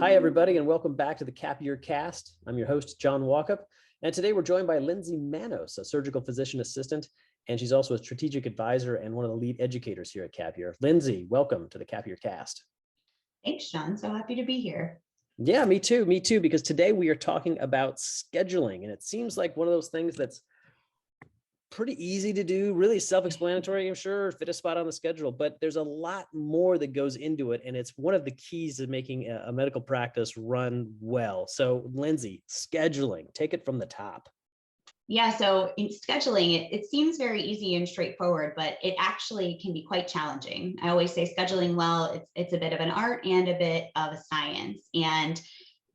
Hi, everybody, and welcome back to the CapYear Cast. I'm your host, John Walkup, and today we're joined by Lindsey Manos, a surgical physician assistant, and she's also a strategic advisor and one of the lead educators here at CapYear. Lindsey, welcome to the CapYear Cast. Thanks, John. So happy to be here. Yeah, me too, because today we are talking about scheduling, and it seems like one of those things that's pretty easy to do, really self-explanatory, I'm sure, fit a spot on the schedule, but there's a lot more that goes into it. And it's one of the keys to making a medical practice run well. So Lindsey, scheduling, take it from the top. Yeah, so in scheduling, it seems very easy and straightforward, but it actually can be quite challenging. I always say scheduling well, it's a bit of an art and a bit of a science. And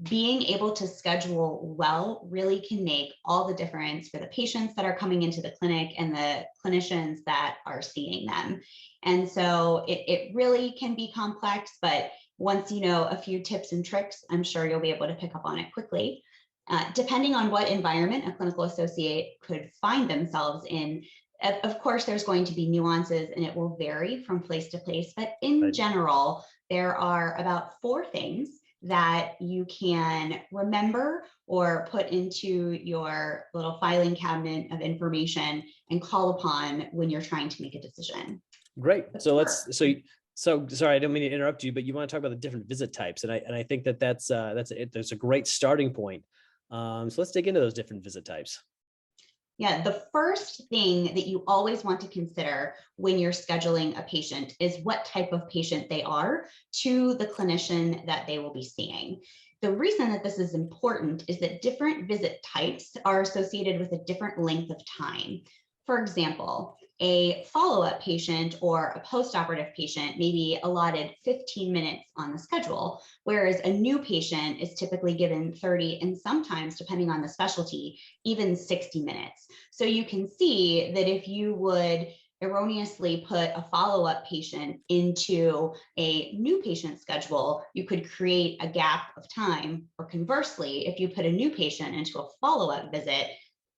being able to schedule well really can make all the difference for the patients that are coming into the clinic and the clinicians that are seeing them. And so it really can be complex, but once you know a few tips and tricks, I'm sure you'll be able to pick up on it quickly. Depending on what environment a clinical associate could find themselves in, of course, there's going to be nuances and it will vary from place to place, but in general, there are about 4 things that you can remember or put into your little filing cabinet of information and call upon when you're trying to make a decision. Great. So sorry, I don't mean to interrupt you, but you want to talk about the different visit types. And I think that's a great starting point. So let's dig into those different visit types. Yeah, the first thing that you always want to consider when you're scheduling a patient is what type of patient they are to the clinician that they will be seeing. The reason that this is important is that different visit types are associated with a different length of time. For example, a follow-up patient or a post-operative patient may be allotted 15 minutes on the schedule, whereas a new patient is typically given 30 and sometimes, depending on the specialty, even 60 minutes. So you can see that if you would erroneously put a follow-up patient into a new patient schedule, you could create a gap of time. Or conversely, if you put a new patient into a follow-up visit,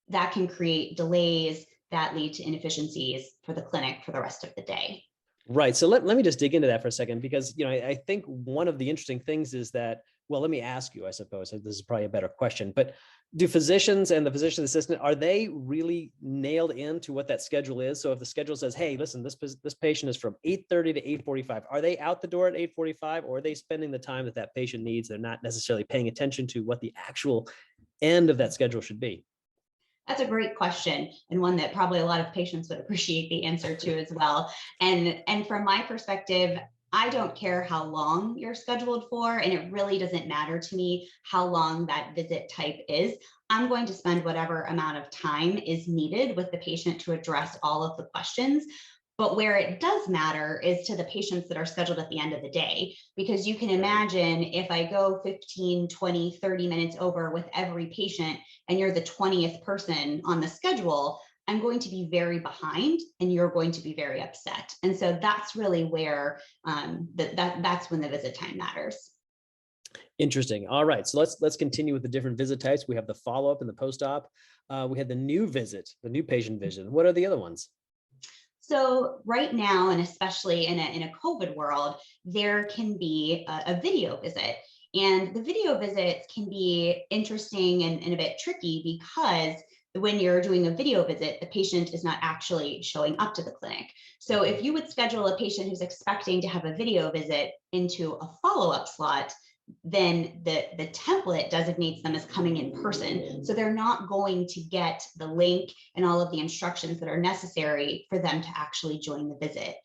that can create delays that lead to inefficiencies for the clinic for the rest of the day. Right. So let me just dig into that for a second, because, I think one of the interesting things is that, well, let me ask you, I suppose, this is probably a better question, but do physicians and the physician assistant, are they really nailed into what that schedule is? So if the schedule says, hey, listen, this patient is from 8:30 to 8:45, are they out the door at 8:45, or are they spending the time that that patient needs? They're not necessarily paying attention to what the actual end of that schedule should be. That's a great question, and one that probably a lot of patients would appreciate the answer to as well. And from my perspective, I don't care how long you're scheduled for, and it really doesn't matter to me how long that visit type is. I'm going to spend whatever amount of time is needed with the patient to address all of the questions. But where it does matter is to the patients that are scheduled at the end of the day, because you can imagine if I go 15, 20, 30 minutes over with every patient and you're the 20th person on the schedule, I'm going to be very behind and you're going to be very upset. And so that's really where that's when the visit time matters. Interesting. All right. So let's continue with the different visit types. We have the follow-up and the post-op. We had the new visit, the new patient visit. What are the other ones? So right now, and especially in a COVID world, there can be a video visit. And the video visits can be interesting and a bit tricky because when you're doing a video visit, the patient is not actually showing up to the clinic. So if you would schedule a patient who's expecting to have a video visit into a follow-up slot, then the template designates them as coming in person. So they're not going to get the link and all of the instructions that are necessary for them to actually join the visit.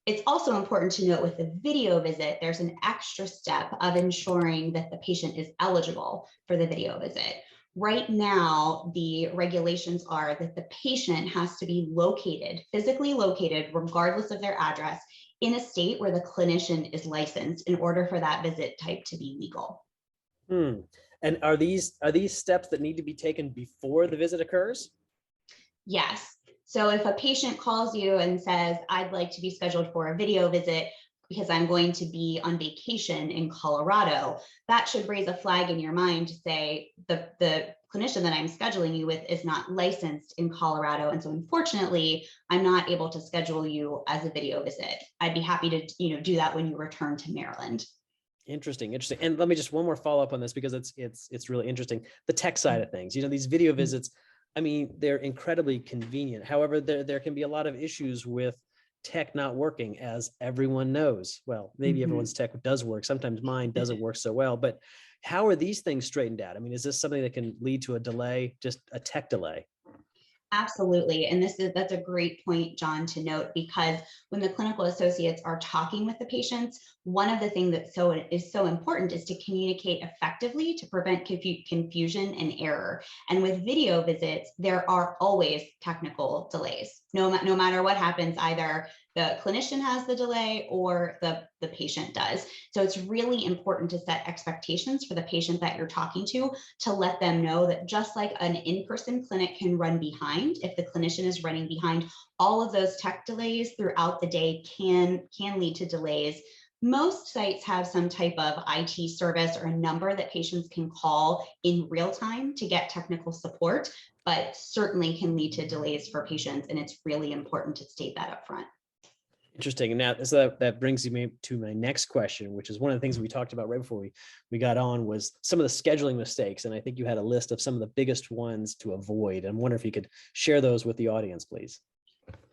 It's also important to note with the video visit, there's an extra step of ensuring that the patient is eligible for the video visit. Right now, the regulations are that the patient has to be physically located, regardless of their address, in a state where the clinician is licensed in order for that visit type to be legal. And are these steps that need to be taken before the visit occurs? Yes. So if a patient calls you and says, I'd like to be scheduled for a video visit because I'm going to be on vacation in Colorado, that should raise a flag in your mind to say the clinician that I'm scheduling you with is not licensed in Colorado. And so unfortunately, I'm not able to schedule you as a video visit. I'd be happy to do that when you return to Maryland. Interesting, interesting. And let me just one more follow up on this because it's really interesting. The tech side of things, these video visits, I mean, they're incredibly convenient. However, there can be a lot of issues with tech not working, as everyone knows. Well, maybe everyone's tech does work. Sometimes mine doesn't work so well, but how are these things straightened out? I mean, is this something that can lead to a delay, just a tech delay? Absolutely. And that's a great point, John, to note, because when the clinical associates are talking with the patients, one of the things that is so important is to communicate effectively to prevent confusion and error. And with video visits, there are always technical delays. No matter what happens, either the clinician has the delay or the patient does. So it's really important to set expectations for the patient that you're talking to let them know that just like an in-person clinic can run behind, if the clinician is running behind, all of those tech delays throughout the day can lead to delays. Most sites have some type of IT service or a number that patients can call in real time to get technical support, but certainly can lead to delays for patients. And it's really important to state that up front. Interesting. And now so that brings me to my next question, which is one of the things we talked about right before we got on, was some of the scheduling mistakes. And I think you had a list of some of the biggest ones to avoid. And I wonder if you could share those with the audience, please.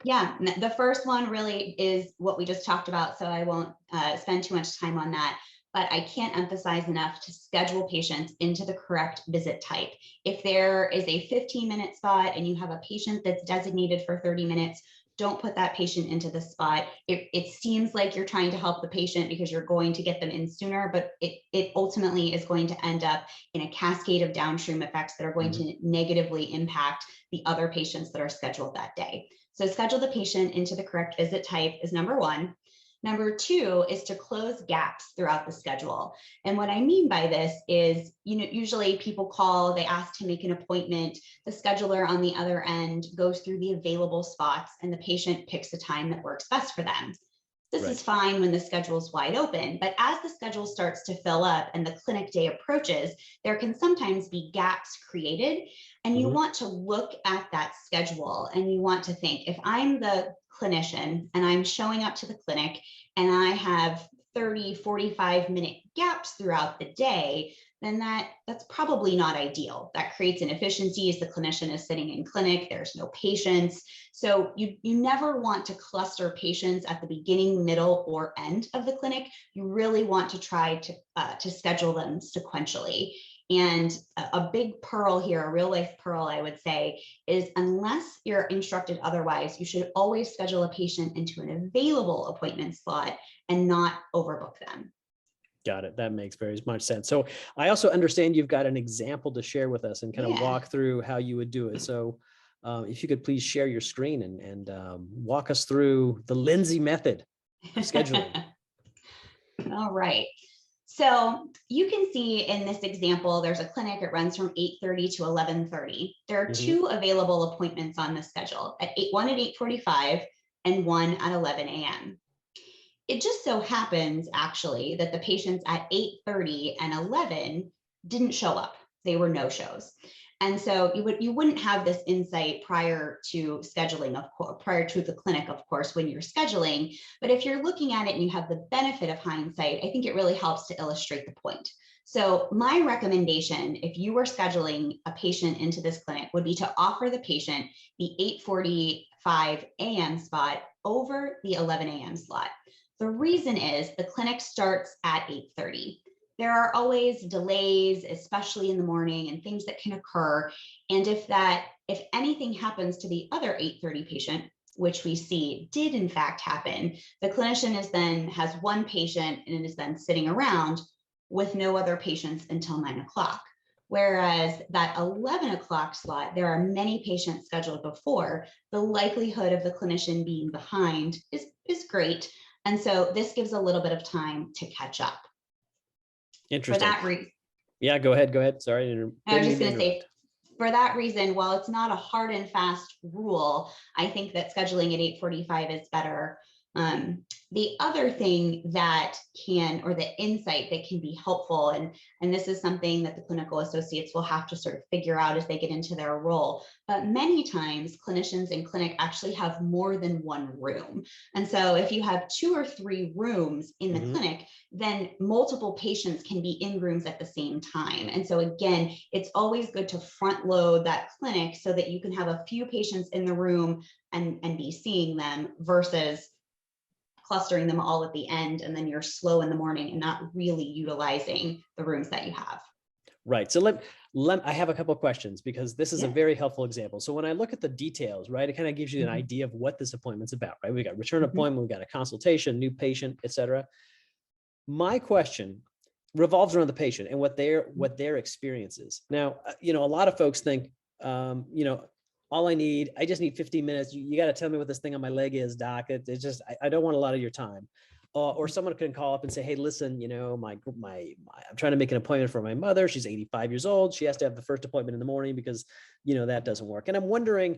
Yeah, the first one really is what we just talked about, so I won't spend too much time on that. But I can't emphasize enough to schedule patients into the correct visit type. If there is a 15-minute spot and you have a patient that's designated for 30 minutes, don't put that patient into the spot. It seems like you're trying to help the patient because you're going to get them in sooner, but it ultimately is going to end up in a cascade of downstream effects that are going to negatively impact the other patients that are scheduled that day. So schedule the patient into the correct visit type is number one. Number two is to close gaps throughout the schedule. And what I mean by this is, usually people call, they ask to make an appointment, the scheduler on the other end goes through the available spots and the patient picks the time that works best for them. This is fine when the schedule is wide open, but as the schedule starts to fill up and the clinic day approaches, there can sometimes be gaps created. And you want to look at that schedule and you want to think, if I'm the clinician and I'm showing up to the clinic and I have 30, 45-minute gaps throughout the day, then that's probably not ideal. That creates inefficiencies. The clinician is sitting in clinic, there's no patients. So you never want to cluster patients at the beginning, middle, or end of the clinic. You really want to try to schedule them sequentially. And a big pearl here, a real life pearl, I would say, is unless you're instructed otherwise, you should always schedule a patient into an available appointment slot and not overbook them. Got it. That makes very much sense. So I also understand you've got an example to share with us and kind of walk through how you would do it. So if you could please share your screen and walk us through the Lindsey method of scheduling. All right. So you can see in this example, there's a clinic, it runs from 8:30 to 11:30. There are two available appointments on the schedule, one at 8:45 and one at 11 a.m. It just so happens, actually, that the patients at 8:30 and 11 didn't show up. They were no-shows. And so you wouldn't have this insight prior to scheduling, of course, prior to the clinic, of course, when you're scheduling. But if you're looking at it and you have the benefit of hindsight, I think it really helps to illustrate the point. So my recommendation, if you were scheduling a patient into this clinic, would be to offer the patient the 8:45 a.m. spot over the 11 a.m. slot. The reason is the clinic starts at 8:30. There are always delays, especially in the morning, and things that can occur. And if anything happens to the other 8:30 patient, which we see did in fact happen, the clinician has one patient and is then sitting around with no other patients until 9 o'clock. Whereas that 11 o'clock slot, there are many patients scheduled before. The likelihood of the clinician being behind is great. And so this gives a little bit of time to catch up. Interesting. For that reason. Yeah, go ahead. Sorry. I was just going to say, for that reason, while it's not a hard and fast rule, I think that scheduling at 8:45 is better. The other thing that can, or the insight that can be helpful, and this is something that the clinical associates will have to sort of figure out as they get into their role, but many times clinicians in clinic actually have more than one room. And so if you have 2 or 3 rooms in the clinic, then multiple patients can be in rooms at the same time. And so again, it's always good to front load that clinic so that you can have a few patients in the room and be seeing them, versus clustering them all at the end, and then you're slow in the morning and not really utilizing the rooms that you have. Right. So I have a couple of questions, because this is a very helpful example. So when I look at the details, right, it kind of gives you an idea of what this appointment's about, right? We got return appointment, we got a consultation, new patient, et cetera. My question revolves around the patient and what their experience is. Now, a lot of folks think, I just need 15 minutes. You got to tell me what this thing on my leg is, doc. It's just, I don't want a lot of your time. Or someone can call up and say, hey, listen, I'm trying to make an appointment for my mother. She's 85 years old. She has to have the first appointment in the morning because, that doesn't work. And I'm wondering,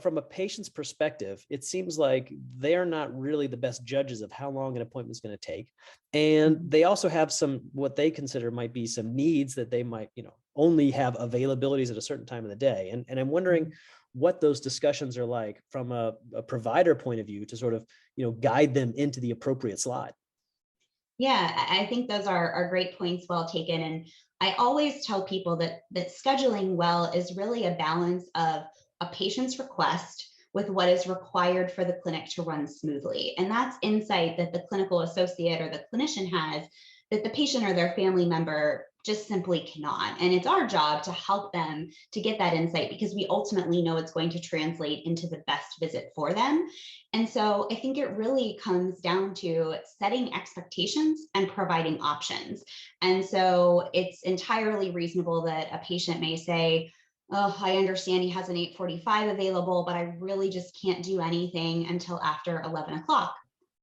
from a patient's perspective, it seems like they're not really the best judges of how long an appointment is going to take. And they also have some, what they consider might be some needs that they might, only have availabilities at a certain time of the day. And I'm wondering what those discussions are like from a provider point of view to sort of, guide them into the appropriate slot. Yeah, I think those are great points, well taken. And I always tell people that scheduling well is really a balance of a patient's request with what is required for the clinic to run smoothly. And that's insight that the clinical associate or the clinician has that the patient or their family member just simply cannot. And it's our job to help them to get that insight, because we ultimately know it's going to translate into the best visit for them. And so I think it really comes down to setting expectations and providing options. And so it's entirely reasonable that a patient may say, oh, I understand he has an 8:45 available, but I really just can't do anything until after 11 o'clock.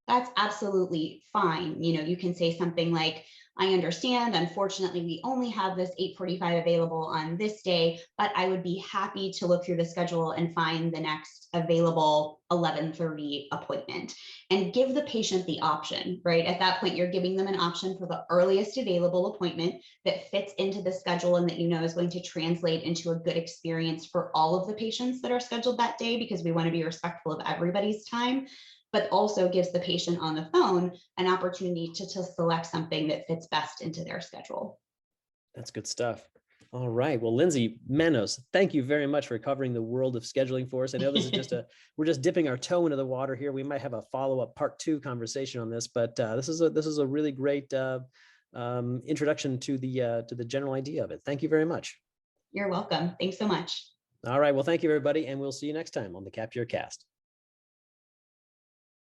That's absolutely fine. You can say something like, I understand, unfortunately, we only have this 8:45 available on this day, but I would be happy to look through the schedule and find the next available 11:30 appointment, and give the patient the option, right? At that point, you're giving them an option for the earliest available appointment that fits into the schedule and that is going to translate into a good experience for all of the patients that are scheduled that day, because we want to be respectful of everybody's time, but also gives the patient on the phone an opportunity to select something that fits best into their schedule. That's good stuff. All right. Well, Lindsey Manos, thank you very much for covering the world of scheduling for us. I know this is just we're just dipping our toe into the water here. We might have a follow-up part 2 conversation on this, but this is a really great introduction to the general idea of it. Thank you very much. You're welcome. Thanks so much. All right. Well, thank you, everybody. And we'll see you next time on the CapYear Cast.